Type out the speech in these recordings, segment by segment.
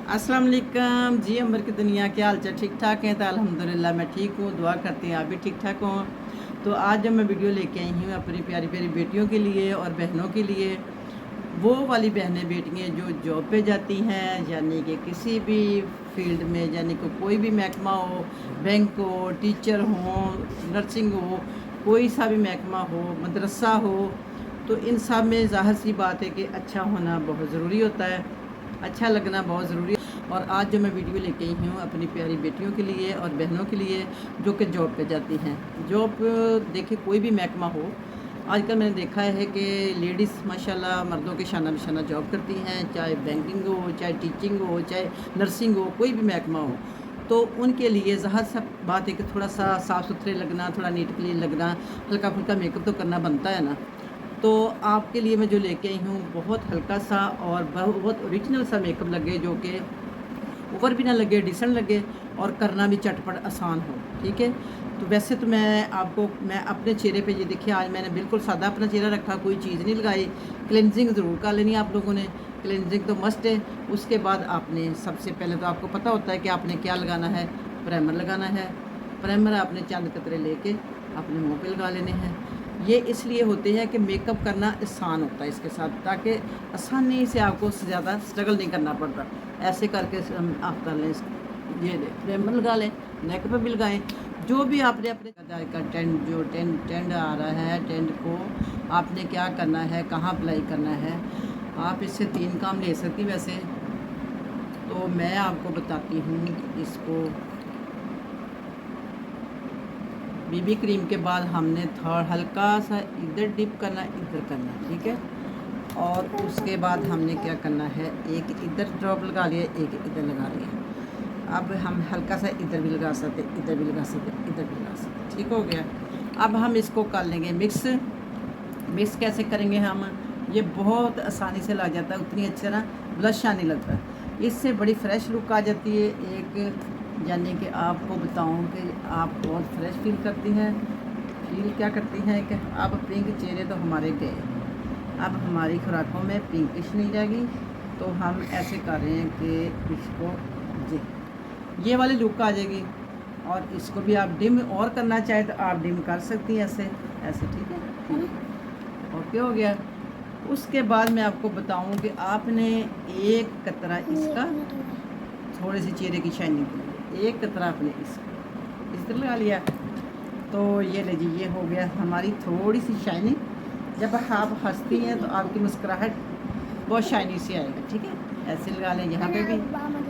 अस्सलाम वालेकुम जी। अमर की दुनिया के हाल चाल ठीक ठाक हैं? तो अल्हम्दुलिल्लाह मैं ठीक हूँ। दुआ करते हैं आप भी ठीक ठाक हों। तो आज जब मैं वीडियो लेके आई हूँ अपनी प्यारी प्यारी बेटियों के लिए और बहनों के लिए, वो वाली बहनें बेटियाँ जो जॉब पे जाती हैं, यानी कि किसी भी फील्ड में, यानी कि कोई भी महकमा हो, बैंक हो, टीचर हो, नर्सिंग हो, कोई सा भी महकमा हो, मदरसा हो, तो इन सब में ज़ाहिर सी बात है कि अच्छा होना बहुत ज़रूरी होता है, अच्छा लगना बहुत ज़रूरी है। और आज जो मैं वीडियो लेके आई हूँ अपनी प्यारी बेटियों के लिए और बहनों के लिए जो कि जॉब पे जाती हैं। जॉब देखिए कोई भी महकमा हो, आजकल मैंने देखा है कि लेडीज़ माशाल्लाह मर्दों के शाना बिशाना जॉब करती हैं, चाहे बैंकिंग हो, चाहे टीचिंग हो, चाहे नर्सिंग हो, कोई भी महकमा हो। तो उनके लिए ज़ाहिर सा बात है कि थोड़ा सा साफ़ सुथरे लगना, थोड़ा नीट क्लीन लगना, हल्का फुल्का मेकअप तो करना बनता है ना। तो आपके लिए मैं जो लेके आई हूँ बहुत हल्का सा और बहुत ओरिजिनल सा मेकअप लगे, जो कि ओवर भी ना लगे, डिसेंट लगे और करना भी चटपट आसान हो। ठीक है। तो वैसे तो मैं अपने चेहरे पे ये देखिए, आज मैंने बिल्कुल सादा अपना चेहरा रखा, कोई चीज़ नहीं लगाई। क्लेंजिंग ज़रूर कर लेनी आप लोगों ने, क्लेंजिंग तो मस्ट है। उसके बाद आपने सबसे पहले तो आपको पता होता है कि आपने क्या लगाना है, प्राइमर लगाना है। प्राइमर आपने चंद कतरे लेके अपने मुँह पे लगा लेने हैं। ये इसलिए होते हैं कि मेकअप करना आसान होता है इसके साथ, ताकि आसानी से आपको ज़्यादा स्ट्रगल नहीं करना पड़ता। ऐसे करके आप कर लें, ये प्राइमर लगा लें, नेक पे भी लगाएं। जो भी आपने अपने का टेंड आ रहा है, टेंड को आपने क्या करना है, कहाँ अप्लाई करना है। आप इससे 3 काम ले सकती वैसे तो मैं आपको बताती हूँ। इसको बीबी क्रीम के बाद हमने थोड़ा हल्का सा इधर डिप करना, इधर करना, ठीक है। और उसके बाद हमने क्या करना है, एक इधर ड्रॉप लगा लिया, एक इधर लगा लिया। अब हम हल्का सा इधर भी लगा सकते, इधर भी लगा सकते, इधर भी लगा सकते, ठीक हो गया। अब हम इसको कर लेंगे मिक्स। मिक्स कैसे करेंगे हम, ये बहुत आसानी से लग जाता है, उतनी अच्छे ना ब्लश नहीं लगता। इससे बड़ी फ्रेश लुक आ जाती है एक, यानी कि आपको बताऊं कि आप बहुत फ्रेश फील करती हैं। फील क्या करती हैं कि अब पिंक चेहरे तो हमारे गए, अब हमारी खुराकों में पिंकिश नहीं रहेगी। तो हम ऐसे कर रहे हैं कि इसको ये वाली लुक आ जाएगी। और इसको भी आप डिम और करना चाहे तो आप डिम कर सकती हैं, ऐसे ऐसे, ठीक है। ओके हो गया। उसके बाद मैं आपको बताऊं कि आपने एक कतरा इसका, थोड़ी सी चेहरे की शाइनिंग के लिए एक कतरा आपने इसका इस तरह लगा लिया। तो ये ले जी, ये हो गया हमारी थोड़ी सी शाइनिंग। जब आप हंसती हैं तो आपकी मुस्कुराहट बहुत शाइनी सी आएगी, ठीक है। ऐसे लगा लें, यहाँ पे भी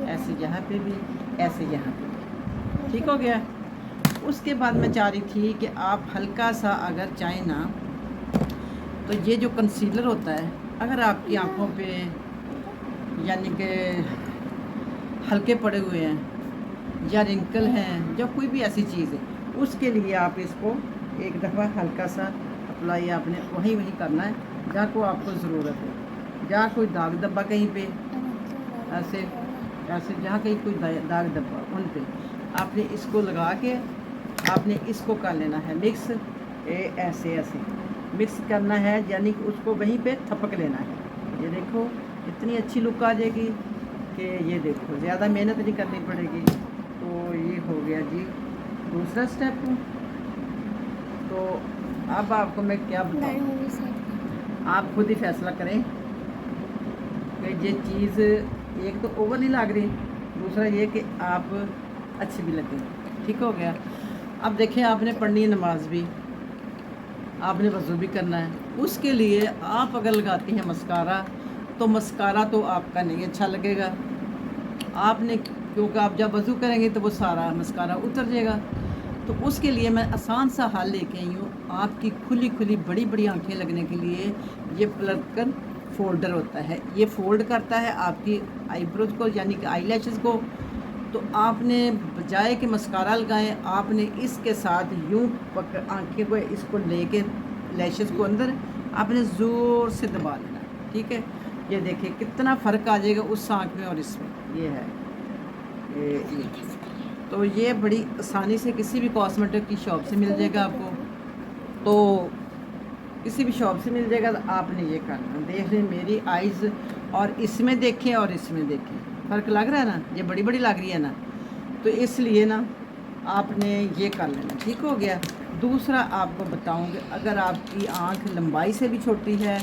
ऐसे, यहाँ पे भी ऐसे, यहाँ पे भी, ठीक हो गया। उसके बाद मैं चाह रही थी कि आप हल्का सा अगर चाहें ना, तो ये जो कंसीलर होता है, अगर आपकी आँखों पे यानी कि हल्के पड़े हुए हैं या रिंकल हैं, या कोई भी ऐसी चीज़ है, उसके लिए आप इसको एक दफ़ा हल्का सा अप्लाई आपने वहीं करना है जहाँ को आपको ज़रूरत है। जहाँ कोई दाग धब्बा कहीं पे, ऐसे ऐसे जहाँ कहीं कोई दाग धब्बा, उन पे आपने इसको लगा के आपने इसको कर लेना है मिक्स। ऐसे ऐसे मिक्स करना है, यानी कि उसको वहीं पे थपक लेना है। ये देखो इतनी अच्छी लुक आ जाएगी कि ये देखो ज़्यादा मेहनत नहीं करनी पड़ेगी। तो ये हो गया जी दूसरा स्टेप। तो अब आपको मैं क्या बताऊँ, आप खुद ही फैसला करें कि ये चीज़ एक तो ओवर नहीं लग रही, दूसरा ये कि आप अच्छी भी लगें, ठीक हो गया। अब देखें, आपने पढ़नी है नमाज भी, आपने वज़ू भी करना है। उसके लिए आप अगर लगाती हैं मस्कारा, तो मस्कारा तो आपका नहीं अच्छा लगेगा आपने, क्योंकि आप जब वज़ू करेंगे तो वो सारा मस्कारा उतर जाएगा। तो उसके लिए मैं आसान सा हल लेके आई हूँ। आपकी खुली खुली बड़ी बड़ी आंखें लगने के लिए ये प्लकर फोल्डर होता है, ये फोल्ड करता है आपकी आईब्रोज को, यानी कि आई लैशेज़ को। तो आपने बजाय कि मस्कारा लगाएं, आपने इसके साथ यूँ आंखें को इसको लेके लैशेज़ को अंदर आपने ज़ोर से दबा लेना, ठीक है। ये देखिए कितना फ़र्क आ जाएगा उस आँख में और इसमें। ये है ये। तो ये बड़ी आसानी से किसी भी कॉस्मेटिक की शॉप से मिल जाएगा आपको, तो किसी भी शॉप से मिल जाएगा। तो आपने ये करना, देख लें मेरी आइज़ और इसमें देखें और इसमें देखें, फ़र्क लग रहा है ना, ये बड़ी बड़ी लग रही है ना, तो इसलिए ना आपने ये कर लेना। ठीक हो गया। दूसरा आपको बताऊंगी, अगर आपकी आँख लंबाई से भी छोटी है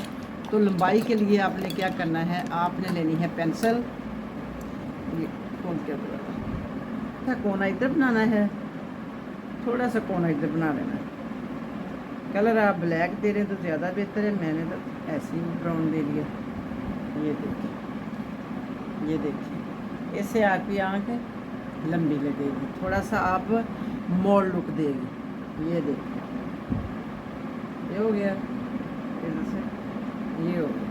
तो लंबाई के लिए आपने क्या करना है, आपने लेनी है पेंसिल। ये कौन क्या बना, कोना इधर बनाना है, थोड़ा सा कोना इधर बना लेना है। कलर आप ब्लैक दे रहे हैं तो ज़्यादा बेहतर है, मैंने तो ऐसे ही ब्राउन दे लिया। ये देखिए, ये देखिए, इससे आपकी आँख लंबी लगेगी, थोड़ा सा आप मोड़ लुक देगी। ये देखिए, ये हो गया, इधर से ये हो गया,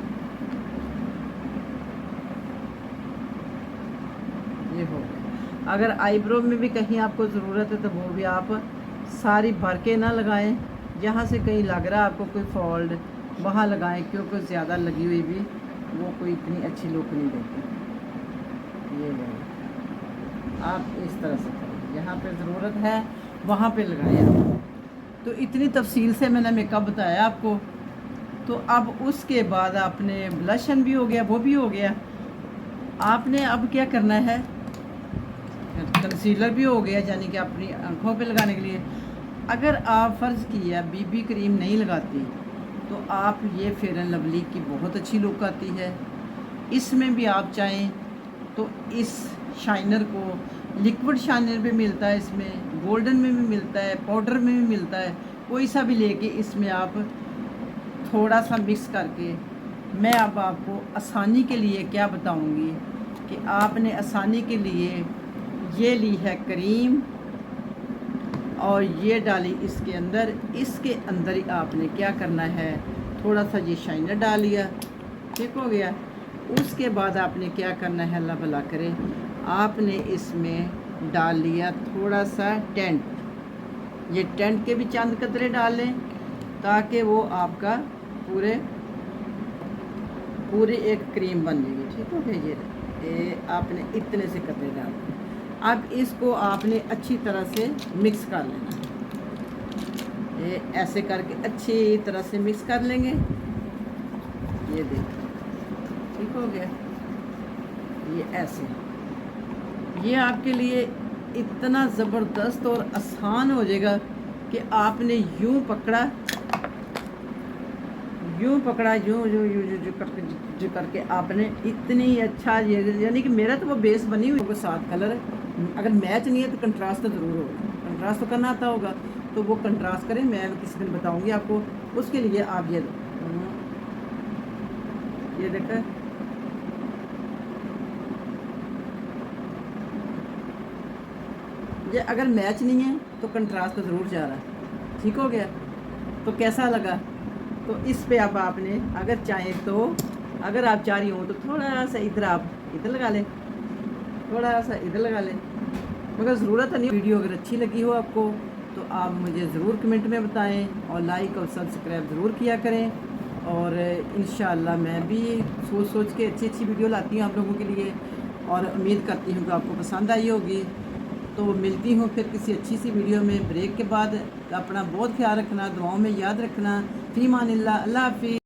ये हो गया। अगर आईब्रो में भी कहीं आपको ज़रूरत है तो वो भी आप सारी भर के ना लगाएं, जहाँ से कहीं लग रहा है आपको कोई फॉल्ट, वहाँ लगाएं, क्योंकि ज़्यादा लगी हुई भी वो कोई इतनी अच्छी लुक नहीं देती। ये लगाएं आप इस तरह से करें, जहाँ पे ज़रूरत है वहाँ पे लगाएं आप। तो इतनी तफसील से मैंने मेकअप बताया आपको। तो अब उसके बाद आपने ब्लशन भी हो गया, वो भी हो गया, आपने अब क्या करना है, कंसीलर भी हो गया, यानी कि अपनी आँखों पे लगाने के लिए। अगर आप फ़र्ज़ किया बीबी क्रीम नहीं लगाती तो आप ये फेयर एंड लवली की बहुत अच्छी लुक आती है। इसमें भी आप चाहें तो इस शाइनर को, लिक्विड शाइनर भी मिलता है, इसमें गोल्डन में भी मिलता है, पाउडर में भी मिलता है, कोई सा भी लेके इसमें आप थोड़ा सा मिक्स करके, मैं अब आपको आसानी के लिए क्या बताऊंगी कि आपने आसानी के लिए ये ली है क्रीम और ये डाली इसके अंदर। इसके अंदर ही आपने क्या करना है, थोड़ा सा ये शाइनर डाल लिया, ठीक हो गया। उसके बाद आपने क्या करना है, अल्लाह भला करे, आपने इसमें डाल लिया थोड़ा सा टेंट। ये टेंट के भी चंद कतरे डाल लें ताकि वो आपका पूरे एक क्रीम बन जाएगी। ठीक हो गया। ये आपने इतने से कतरे डाल दें। अब इसको आपने अच्छी तरह से मिक्स कर लेना। ये ऐसे करके अच्छी तरह से मिक्स कर लेंगे। ये देखिए, ठीक हो गया। ये ऐसे, ये आपके लिए इतना ज़बरदस्त और आसान हो जाएगा कि आपने यूं पकड़ा, यूं करके आपने इतनी अच्छा, यानी कि मेरा तो वो बेस बनी हुई, वो 7 कलर अगर मैच नहीं है तो कंट्रास्ट तो ज़रूर होगा, कंट्रास्ट तो करना आता होगा, तो वो कंट्रास्ट करें। मैं किसी दिन बताऊंगी आपको, उसके लिए आप ये देखा, ये अगर मैच नहीं है तो कंट्रास्ट तो ज़रूर जा रहा है। ठीक हो गया। तो कैसा लगा, तो इस पे अब आपने अगर चाहें तो, अगर आप चाह रही हो तो थोड़ा सा इधर आप इधर लगा लें, थोड़ा सा इधर लगा लें, मगर ज़रूरत नहीं। वीडियो अगर अच्छी लगी हो आपको तो आप मुझे ज़रूर कमेंट में बताएं और लाइक और सब्सक्राइब ज़रूर किया करें। और इंशाअल्लाह मैं भी सोच के अच्छी वीडियो लाती हूँ आप लोगों के लिए, और उम्मीद करती हूँ कि आपको पसंद आई होगी। तो मिलती हूँ फिर किसी अच्छी सी वीडियो में ब्रेक के बाद। अपना बहुत ख्याल रखना, दुआओं में याद रखना। फ़ी मानिल्लाह, अल्लाह हाफ़िज़।